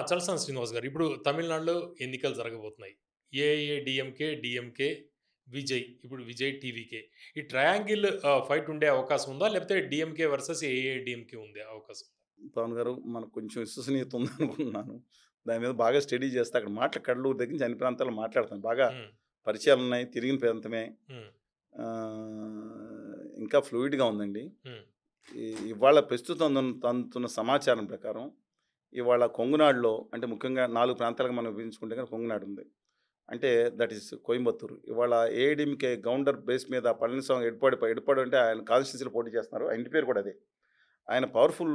చలసాని శ్రీనివాస్ గారు. ఇప్పుడు తమిళనాడులో ఎన్నికలు జరగబోతున్నాయి. AIADMK, DMK, Vijay. ఇప్పుడు విజయ్, టీవీకే. ఈ ట్రయాంగిల్ ఫైట్ ఉండే అవకాశం ఉందా? లేకపోతే డీఎంకే వర్సస్ ఏఐఏడీఎంకే ఉండే అవకాశం ఉందా? పవన్ గారు మనకు కొంచెం విశ్వసనీయత ఉందనుకుంటున్నాను. దాని మీద బాగా స్టడీ చేస్తే అక్కడ కడలూరు దగ్గర నుంచి అన్ని ప్రాంతాల్లో మాట్లాడతాను. బాగా హ్మ్. పరిచయాలున్నాయి. తిరిగిన ప్రాంతమే. హ్మ్. ఇంకా ఫ్లూయిడ్‌గా ఉందండి. హ్మ్. ఇవాళ ప్రస్తుతం అందుతున్న సమాచారం ప్రకారం ఇవాళ కొంగునాడులో అంటే ముఖ్యంగా 4 ప్రాంతాలుగా మనం విభజించుకుంటే గనుక కొంగునాడు ఉంది. అంటే దట్ ఈస్ కోయంబత్తూరు. ఇవాళ ఏఐడీఎంకే గవర్నర్ బేస్ మీద పళనిస్వామి ఎడప్పాడి అంటే ఆయన కాన్స్టిట్యూన్సీలో పోటీ చేస్తున్నారు. ఆయన ఇంటి పేరు కూడా అదే. ఆయన పవర్‌ఫుల్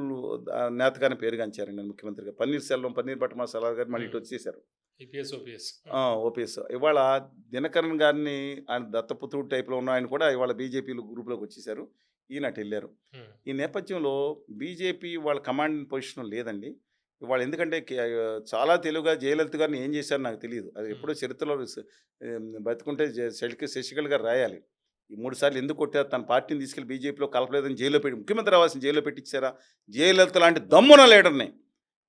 నేతగాని పేరుగాంచారండి ముఖ్యమంత్రిగా. పన్నీర్ బటర్ మసాలా గారు మళ్ళీ హ్మ్. ఇటు వచ్చేసారు. EPS, OPS. ఆ! ఓపీఎస్. ఇవాళ దినకరన్ గారిని ఆయన దత్తపుత్రుడు టైప్‌లో ఉన్న ఆయన కూడా ఇవాళ బీజేపీలో గ్రూప్‌లోకి వచ్చేసారు. ఈయన అటెళ్లారు. హ్మ్. ఈ నేపథ్యంలో బీజేపీ వాళ్ళ కమాండ్ పొజిషన్‌లో లేదండి. ఇవాళ ఎందుకంటే చాలా తెలివిగా జయలలిత గారిని ఏం చేశారో నాకు తెలీదు. అది హ్మ్. ఎప్పుడో చరిత్రలో బతికుంటే శిల్క గారు రాయాలి. ఈ 3 సార్లు ఎందుకు కొట్టారు? తన పార్టీని తీసుకెళ్ళి బీజేపీలో కలపలేదని జైల్‌లో పెట్టి ముఖ్యమంత్రి అవ్వాల్సిన జైల్‌లో పెట్టించారా? జయలలిత లాంటి దమ్మున లీడర్‌ని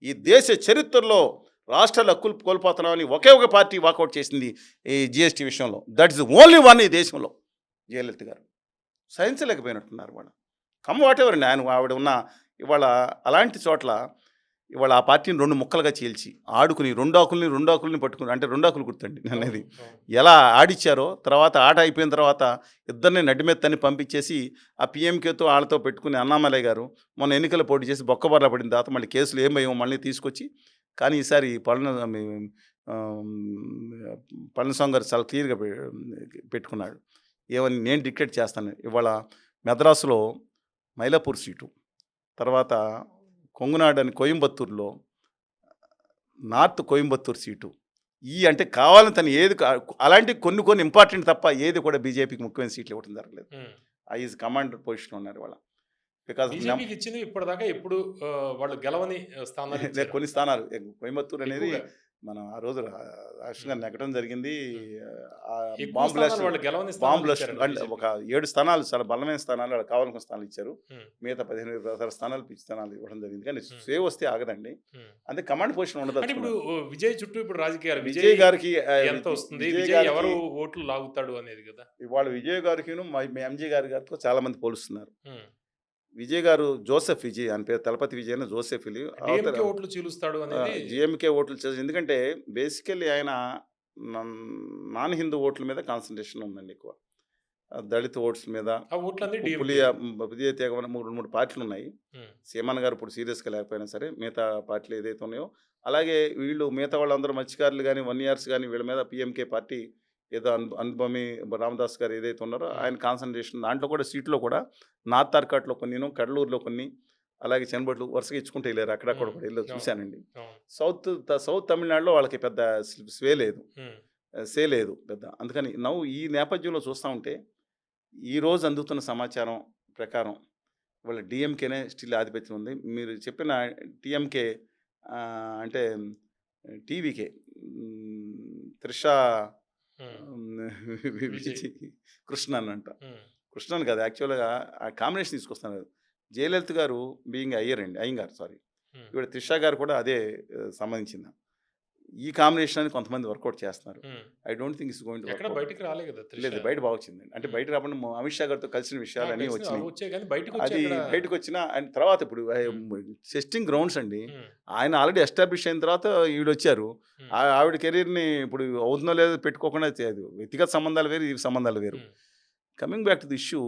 ఈ దేశ చరిత్రలో రాష్ట్రాలు హక్కులు కోల్పోతున్నామని ఒకే ఒక పార్టీ వాకౌట్ చేసింది ఈ జీఎస్టీ విషయంలో. దట్ ఇస్ ఓన్లీ వన్ ఈ దేశంలో జయలలిత గారు. సహించలేకపోయినట్టున్నారు వాళ్ళు. కమ్ వాటెవర్ అండి ఆయన ఆవిడ ఉన్న ఇవాళ అలాంటి చోట్ల ఇవాళ ఆ పార్టీని 2 ముక్కలుగా చీల్చి ఆడుకుని 2 ఆకుల్ని పట్టుకుని అంటే 2 ఆకులు గుర్తండి అవును. నేననేది. అవును. ఎలా ఆడిచ్చారో తర్వాత ఆట అయిపోయిన తర్వాత ఇద్దరిని నడిమెత్తని పంపించేసి ఆ పీఎంకేతో ఆళ్ళతో పెట్టుకుని అన్నామలై గారు మొన్న ఎన్నికల్లో పోటీ చేసి బొక్కబర్ల పడిన తర్వాత మళ్ళీ కేసులు ఏం భయం మళ్ళీ తీసుకొచ్చి కానీ ఈసారి ఆహ్, పళనిస్వామి గారు చాలా క్లియర్‌గా పెట్టుకున్నాడు. ఏమని నేను డిక్టేట్ చేస్తాను. ఇవాళ మద్రాసులో మైలాపూర్ సీటు, తర్వాత కొంగునాడు అని కోయంబత్తూరులో, నార్త్ కోయంబత్తూర్ సీటు. అంటే కావాలని తను ఏది అలాంటి కొన్ని ఇంపార్టెంట్ తప్ప ఏది కూడా బీజేపీకి ముఖ్యమైన సీట్లు ఇవ్వడం జరగలేదు. హ్మ్. ఈజ్ కమాండర్ పొజిషన్‌లో ఉన్నారు ఇవాళ. బికాజ్ బీజేపీకి ఇచ్చింది ఇప్పటిదాకా ఎప్పుడు వాళ్ళు గెలవని స్థానాలు లేదు ఇచ్చారు. కొన్ని స్థానాలు కోయంబత్తూర్ అనేది ఎక్కువగా. మనం ఆ రోజు రాష్ట్రంగా హ్మ్. నెగ్గడం జరిగింది. హ్మ్. ఎక్కువ బాంబ్ స్థానాలు బ్లాస్ట్ వాళ్ళు గెలవని బాంబ్ స్థానాలు బ్లాస్ట్ ఇచ్చారండి అంటే ఒక బీజేపీకి. 7 స్థానాలు చాలా బలమైన స్థానాలు వాళ్ళకి కావాలనుకున్న స్థానాలు ఇచ్చారు. హ్మ్. మిగతా 15 ఇతర స్థానాలు పిచ్చి స్థానాలు ఇవ్వడం జరిగింది. కానీ హ్మ్. సేవ్ వస్తే ఆగదండి. హ్మ్. అంటే కమాండ్ పొజిషన్ అంటే ఇప్పుడు ఉండదలుచుకున్నారు. విజయ్ చుట్టూ ఇప్పుడు రాజకీయాలు. విజయ్ విజయ్ గారికి ఎంత వస్తుంది? విజయ్ విజయ్ గారికి ఎవరు ఓట్లు లాగుతాడు అనేది గదా! ఇవాళ విజయ్ గారికిను మీ ఎంజీ గారితో చాలా మంది పోలుస్తున్నారు. హ్మ్. విజయ్ గారు జోసెఫ్ విజయ్ ఆయన పేరు తలపతి విజయ్ అని జోసెఫ్ విలి అవతల డీఎంకే ఓట్లు చీలుస్తాడు అనేది. జీఎంకే ఓట్లు ఎందుకంటే బేసికల్లీ ఆయన నన్ నాన్ హిందూ ఓట్ల మీద కాన్సంట్రేషన్ ఉందండి ఎక్కువ. దళిత ఓట్స్ మీద ఆ ఓట్లన్నీ పులియ డీఎంకేవి. పులియ తీగ 2, 3 పార్టీలున్నాయి. హ్మ్. సీమాన్ గారు ఇప్పుడు సీరియస్‌గా లేకపోయినా సరే మిగతా పార్టీలు ఏదైతే ఉన్నాయో, అలాగే వీళ్ళు మిగతా వాళ్ళందరూ మత్స్యకారులు గాని, 1 ఇయర్స్ గాని వీళ్ళ మీద పీఎంకే పార్టీ ఏదో అనుబమి రామదాస్ గారు ఏదైతే ఉన్నారో హ్మ్. ఆయన కాన్సంట్రేషన్ దాంట్లో కూడా సీట్‌లో కూడా నార్త్ ఆర్కాట్‌లో కొన్నిను, కడలూరులో కొన్ని, అలాగే చెనబట్లు వరుసగా ఇచ్చుకుంటూ ఎళ్లారు. అక్కడక్కడ హ్మ్. కూడా ఎళ్ళి అవును. చూశానండి. అవును. సౌత్ తమిళనాడులో వాళ్ళకి పెద్ద స్వే లేదు. హ్మ్. లేదు పెద్ద. అందుకని ఈ నేపథ్యంలో చూస్తా ఉంటే, ఈరోజు అందుతున్న సమాచారం ప్రకారం వాళ్ళ డీఎంకేనే స్టిల్ ఆధిపత్యం ఉంది. మీరు చెప్పిన టీఎంకే అంటే టీవీకే 'త్రిష' హ్మ్. విజయ్. విజయ్ కృష్ణన్ అంట. హ్మ్. కృష్ణన్ కాదు యాక్చువల్‌గా ఆ కాంబినేషన్ తీసుకొస్తున్నారు. జయలలిత గారు బీయింగ్ అయ్యంగార్ సారీ. హ్మ్. ఈవిడ 'త్రిష' గారు కూడా అదే సంబంధించింది. ఈ కాంబినేషన్ అని కొంతమంది వర్కౌట్ చేస్తున్నారు. హ్మ్. I don't think it's going to ఎక్కడ వర్కౌట్. బయటికి రాలే గదా! 'త్రిష'. లేదు బయట వచ్చిందండి. అంటే హ్మ్. బయట రాకుండా అమిత్ షా గారితో కలిసిన ఆ! విషయాలన్నీ కలిసింది అవి వచ్చినాయి. వచ్చాయి గానీ బయటకొచ్చి అది ఎక్కడ. బయటకొచ్చిన అండ్ తర్వాత ఇప్పుడు హ్మ్. టెస్టింగ్ గ్రౌండ్స్ అండి. హ్మ్. ఆయన ఆల్రెడీ ఎస్టాబ్లిష్ అయిన తర్వాత ఈవిడొచ్చారు. హ్మ్. ఆవిడ కెరియర్‌ని ఇప్పుడు అవుతుందో లేదో పెట్టుకోకుండా వ్యక్తిగత సంబంధాలు వేరు, ఈ సంబంధాలు వేరు. హ్మ్. Coming back to the issue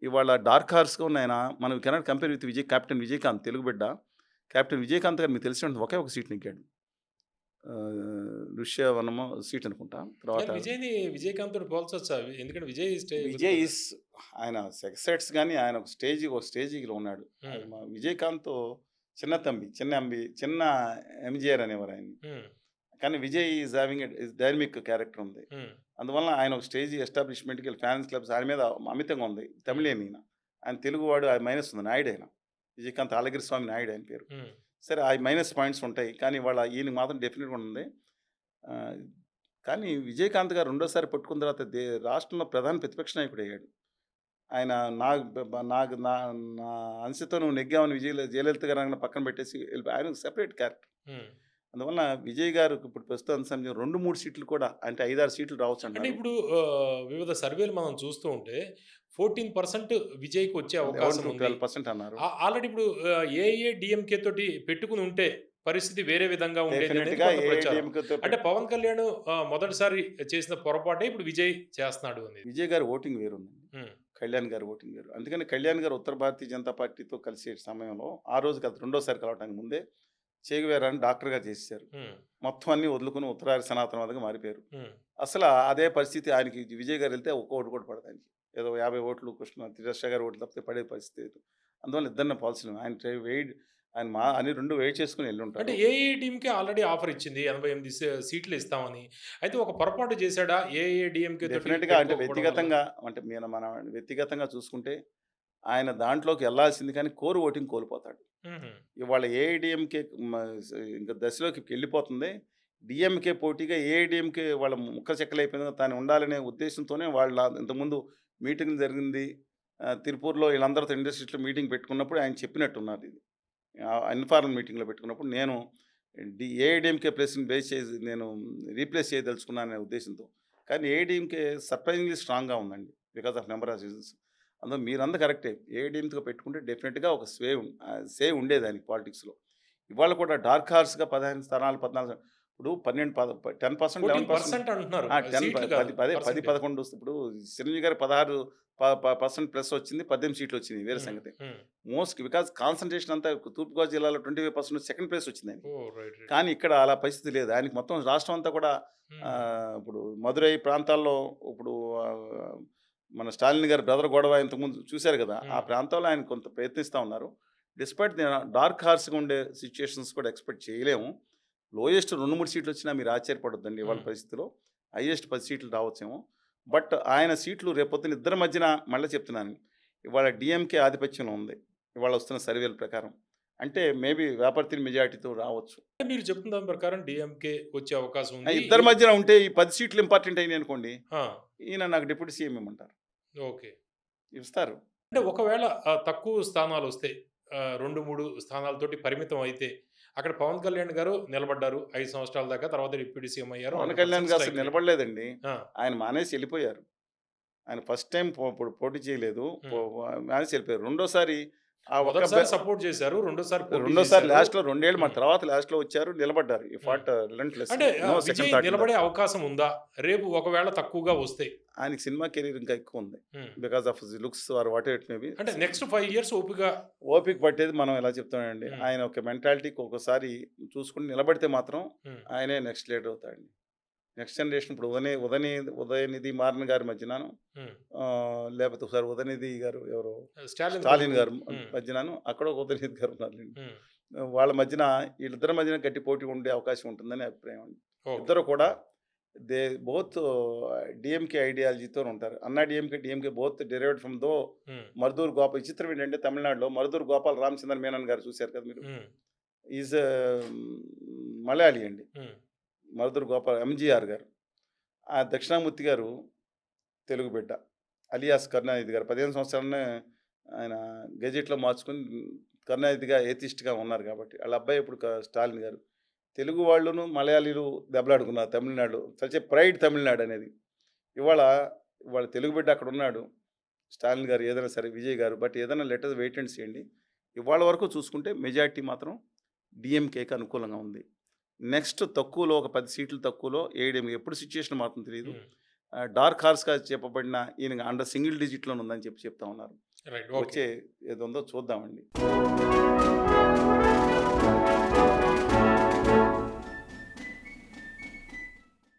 ఇవాళ డార్క్ హార్స్‌గా ఉన్న ఆయన మనం cannot compare with captain Vijayakanth Telugu బిడ్డ. కెప్టెన్ విజయకాంత్ గారు మీకు తెలిసినట్టు ఒకే ఒక సీట్ నెగ్గాడు. ఋష్యవనమో సీట్ అనుకుంటా. తర్వాత కానీ విజయకాంత్‌తోని పోల్చొచ్చా? ఎందుకంటే విజయ్ ఉంది విజయ్ కదా! ఈస్ ఆయన సెట్స్ గాని ఆయన ఒక స్టేజ్‌లో ఉన్నాడు. హ్మ్. అది విజయకాంత్ చిన్న తంబి, చిన్న ఎంజీఆర్ అనేవారు ఆయన్ని. హ్మ్. కానీ Vijay is having dynamic character ఉంది. హ్మ్. అందువలన ఆయన ఒక స్టేజ్ ఎస్టాబ్లిష్‌మెంట్‌కి ఫ్యాన్స్ క్లబ్స్ ఆయన మీద అమితంగా ఉంది. హ్మ్. తమిళియన్ ఈయన. ఆయన తెలుగువాడు ఆ మైనస్ ఉంది. నాయుడాయన. విజయకాంత్ అళగిరి స్వామి నాయుడు ఆయన పేరు. హ్మ్. సరే ఆ మైనస్ పాయింట్స్ ఉంటాయి. కానీ ఇవాళ ఈయనకి మాత్రం డెఫినిట్‌గా ఉంది. ఆహ్, కానీ విజయకాంత్ గారు రెండోసారి పట్టుకున్న తర్వాత రాష్ట్రంలో ప్రధాన ప్రతిపక్ష నాయకుడయ్యాడు. ఆయన నాకు బ బ నాకు నా నా అంశతో నువ్వు నెగ్గావని జయలలిత గారు అనగానే పక్కన పెట్టేసి ఆయన సెపరేట్ క్యారెక్టర్. హ్మ్. అందువలన విజయ్ గారు ఇప్పుడు ప్రస్తుతం సమయం 2, 3 సీట్లు కూడా అంటే 5, 6 సీట్లు రావచ్చు అంటే అంటున్నారు. ఇప్పుడు వివిధ సర్వేలు మనం చూస్తూ ఉంటే 14% విజయ్‌కి వచ్చే అవకాశం ఉంది. 11-12% అన్నారు. ఆల్రెడీ ఇప్పుడు ఏఐఏ, డీఎంకే తోటి పెట్టుకొని ఉంటే పరిస్థితి వేరే విధంగా ఉండేదనేది డెఫినిట్‌గా కొంత ప్రచారం. ఏఐడీఎంకేతో అంటే పవన్ కళ్యాణ్ మొదటిసారి చేసిన పొరపాటే ఇప్పుడు విజయ్ చేస్తున్నాడు అనేది. విజయ్ గారి ఓటింగ్ వేరుందండి. హ్మ్. కళ్యాణ్ గారి ఓటింగ్ వేరు. అందుకని కళ్యాణ్ గారు ఉత్తర భారతీయ జనతా పార్టీతో కలిసే సమయంలో ఆ రోజు కాదు రెండోసారి కలవటానికి ముందే చేగువేరాని డాక్టర్‌గా చేసేసారు. హ్మ్. మొత్తం అన్నీ వదులుకొని ఉత్తరాది సనాతనవాదిగా మారిపోయారు. హ్మ్. అసల అదే పరిస్థితి ఆయనకి విజయ్ గారు వెళ్తే ఒక్క ఓటు కూడా పడదు ఆయనకి. ఏదో 50 ఓట్లు కృష్ణ తిరస్షా గారి ఓట్లు తప్పితే పడే పరిస్థితి లేదు. అందువల్ల ఇద్దరిని పోల్చలేము. ఆయన అని 2 వెయిట్ చేసుకొని అంటే ఎళ్ళుంటారు. ఏఐఏ టీమ్‌కే ఆల్రెడీ ఆఫర్ ఇచ్చింది. 88 సీట్లు ఇస్తామని. అయితే ఒక పొరపాటు చేసాడా? ఏఐఏ, డీఎంకే తోటి డెఫినిట్‌గా అంటే పెట్టుకోకపోవడం వల్ల? వ్యక్తిగతంగా అంటే మన వ్యక్తిగతంగా చూసుకుంటే ఆయన దాంట్లోకి ఎళ్ళాల్సింది కానీ కోర్ ఓటింగ్ కోల్పోతాడు. హుహు. ఇవాళ ఏఐడీఎంకే ఇంక దశలోకి వెళ్ళిపోతుంది. డీఎంకే పోటీగా ఏఐడీఎంకే వాళ్ళ ముక్క చెక్కలైపోయింది. తాను ఉండాలనే ఉద్దేశంతోనే వాళ్ళ ఇంతకుముందు మీటింగ్ జరిగింది. తిరుపూర్‌లో వీళ్ళందరితో ఇండస్ట్రీస్‌లో మీటింగ్ పెట్టుకున్నప్పుడు ఆయన చెప్పినట్టున్నారు ఇది. ఇన్ఫార్మల్ మీటింగ్‌లో పెట్టుకున్నప్పుడు నేను ఏఐడీఎంకే ప్లేస్‌ని బేస్ చేసి నేను రీప్లేస్ చేయదలుచుకున్నాననే ఉద్దేశంతో. కానీ ఏఐడీఎంకే సర్ప్రైజింగ్‌లీ స్ట్రాంగ్‌గా ఉందండి. Because of number of reasons. అందులో మీరందరూ కరెక్టే. ఏఐడీఎంతో పెట్టుకుంటే డెఫినిట్‌గా ఒక సే ఉండేది ఆయనకి పాలిటిక్స్‌లో. ఇవాళ కూడా డార్క్ హార్స్‌గా 15 స్థానాలు 14 ఇప్పుడు 12 10% 11% 14% అంటున్నారు. 10 సీట్లు 10 కాదు. 10 పర్సెంటేజ్. 11 ఇప్పుడు చిరంజీవి గారు 16 పర్సెంట్ ప్లస్ వచ్చింది. 18 సీట్లు వచ్చినాయి. వేరే హ్మ్. సంగతి. హ్మ్. బికాజ్ కాన్సంట్రేషన్ అంతా తూర్పుగోదావరి జిల్లాలో 25% సెకండ్ ప్లేస్ వచ్చింది ఆయనకి. ఓహ్! రైట్. రైట్. కానీ ఇక్కడ అలా పరిస్థితి లేదు. ఆయనకి మొత్తం రాష్ట్రం అంతా కూడా హ్మ్. ఇప్పుడు మదురై ప్రాంతాల్లో ఇప్పుడు ఆహ్, మన స్టాలిన్ గారి బ్రదర్ గొడవ ఇంతకుముందు చూసారు కదా! ఆ హ్మ్. ప్రాంతంలో ఆయన కొంత ప్రయత్నిస్తా ఉన్నారు. డిస్పైట్ డార్క్ హార్స్‌గా ఉండే సిట్యుయేషన్స్ కూడా ఎక్స్‌పెక్ట్ చేయలేము. లోయెస్ట్ 2, 3 సీట్లు వచ్చినా మీరు ఆశ్చర్యపడొద్దండి ఇవాళ హ్మ్. పరిస్థితిలో. హైయెస్ట్ 10 సీట్లు రావచ్చేమో. బట్ ఆయన సీట్లు రేపొద్దున ఇద్దరి మధ్యన మళ్ళీ చెప్తున్నాను. ఇవాళ డీఎంకే ఆధిపత్యంలో ఉంది. ఇవాళ వస్తున్న సర్వేల ప్రకారం. అంటే మేబీ వేపర్తిని మెజారిటీతో రావచ్చు. అంటే మీరు చెప్తున్న దాని ప్రకారం డీఎంకే వచ్చే అవకాశం ఉంది. ఇద్దరి మధ్యన ఉంటే ఈ 10 సీట్లు ఇంపార్టెంట్ అయినాయి అనుకోండి. ఆ! ఈయన నాకు డిప్యూటీ సీఎం ఇమ్మంటారు. ఓకే. ఇస్తారు. అంటే ఒకవేళ తక్కువ స్థానాలొస్తే 2, 3 స్థానాలతోటి పరిమితం అయితే, అక్కడ పవన్ కళ్యాణ్ గారు నిలబడ్డారు 5 సంవత్సరాల దాకా. తర్వాత డిప్యూటీ సీఎం అయ్యారు. పవన్ 100% కళ్యాణ్ గారు అసలు స్ట్రైక్ రేట్. నిలబడలేదండి. ఆ! ఆయన మానేసి ఎళ్ళిపోయారు. ఆయన ఫస్ట్ టైమ్ ఇప్పుడు పోటీ చేయలేదు. హ్మ్. మానేసి ఎళ్ళిపోయారు. రెండోసారి ఆ ఒక్క మొదటిసారి సపోర్ట్ చేశారు. రెండోసారి పోటీ రెండోసారి చేశారు. లాస్ట్‌లో 2 ఏళ్ళు మన హ్మ్. తర్వాత లాస్ట్‌లో వచ్చారు. నిలబడ్డారు. ఈ హ్మ్. అంటే relentlessly. No Vijay second thought in నిలబడే దట్. అవకాశం ఉందా? రేపు ఒకవేళ తక్కువగా వస్తే? ఆయనకి సినిమా కెరీర్ ఇంకా ఎక్కువుంది. హ్మ్. Because of his looks or whatever it may be. అంటే నెక్స్ట్ 5 ఇయర్స్ ఓపిక. ఓపిక పట్టేది మనం ఎలా చెప్తామండి. హ్మ్. ఆయన ఒక మెంటాలిటీకి ఒక్కోసారి చూసుకొని నిలబడితే మాత్రం హ్మ్. ఆయనే నెక్స్ట్ లీడర్ అవుతాడండి. నెక్స్ట్ జనరేషన్ ఇప్పుడు ఉదయనిధి మారన్ గారి మధ్యనను హ్మ్. లేకపోతే ఒకసారి ఉదయనిధి గారు ఎవరో స్టాలిన్ స్టాలిన్ కొడుకు. గారు హ్మ్. మధ్యనను అక్కడ ఒక ఉదయనిధి గారు ఉన్నారులెండి. హ్మ్. వాళ్ళ మధ్యన వీళ్ళిద్దరి మధ్యన గట్టి పోటీ ఉండే అవకాశం ఉంటుందని అభిప్రాయం అండి. ఓకే. ఇద్దరు కూడా దే బోత్ డీఎంకే ఐడియాలజీతో ఉంటారు. అన్నా డీఎంకే బోత్ డెరైవ్డ్ ఫ్రమ్ హ్మ్. మరుదూర్ గోపాల్. విచిత్రం ఏంటంటే తమిళనాడులో మరుదూర్ గోపాల్ రామచంద్ర మేనన్ గారు చూసారు కదా మీరు. హ్మ్. ఈజ్ మలయాళీ అండి. హ్మ్. మరుదూర్ గోపాల్ ఎంజీఆర్ గారు. ఆ దక్షిణామూర్తి గారు తెలుగు బిడ్డ. అలియాస్ కరుణానిధి గారు 15 సంవత్సరాలనే ఆయన గెజెట్‌లో మార్చుకొని కరుణానిధిగా ఏథిస్ట్‌గా ఉన్నారు కాబట్టి. ఆళ్ళ అబ్బాయి ఇప్పుడు స్టాలిన్ గారు. తెలుగు వాళ్ళును, మలయాళీలు దెబ్బలాడుకున్నారు తమిళనాడులో. సచ్ ఎ ప్రైడ్ తమిళనాడు అనేది. ఇవాళ ఇవాళ తెలుగు బిడ్డ అక్కడున్నాడు. స్టాలిన్ గారు ఏదైనా సరే, విజయ్ గారు. బట్ ఏదైనా let us wait and see అండి. ఇవాళ వరకు చూసుకుంటే మెజారిటీ మాత్రం డీఎంకేకి అనుకూలంగా ఉంది. నెక్స్ట్ తక్కువలో ఒక 10 సీట్లు తక్కువలో ఏఐడీఎంకే ఎప్పుడు సిట్యుయేషన్ మారుతుందో తెలీదు. హ్మ్. డార్క్ హార్స్‌గా చెప్పబడిన ఈయన అండర్ సింగిల్ డిజిట్‌లోనే ఉందని చెప్తా ఉన్నారు. రైట్. ఓకే. వచ్చే ఏదుందో చూద్దామండి.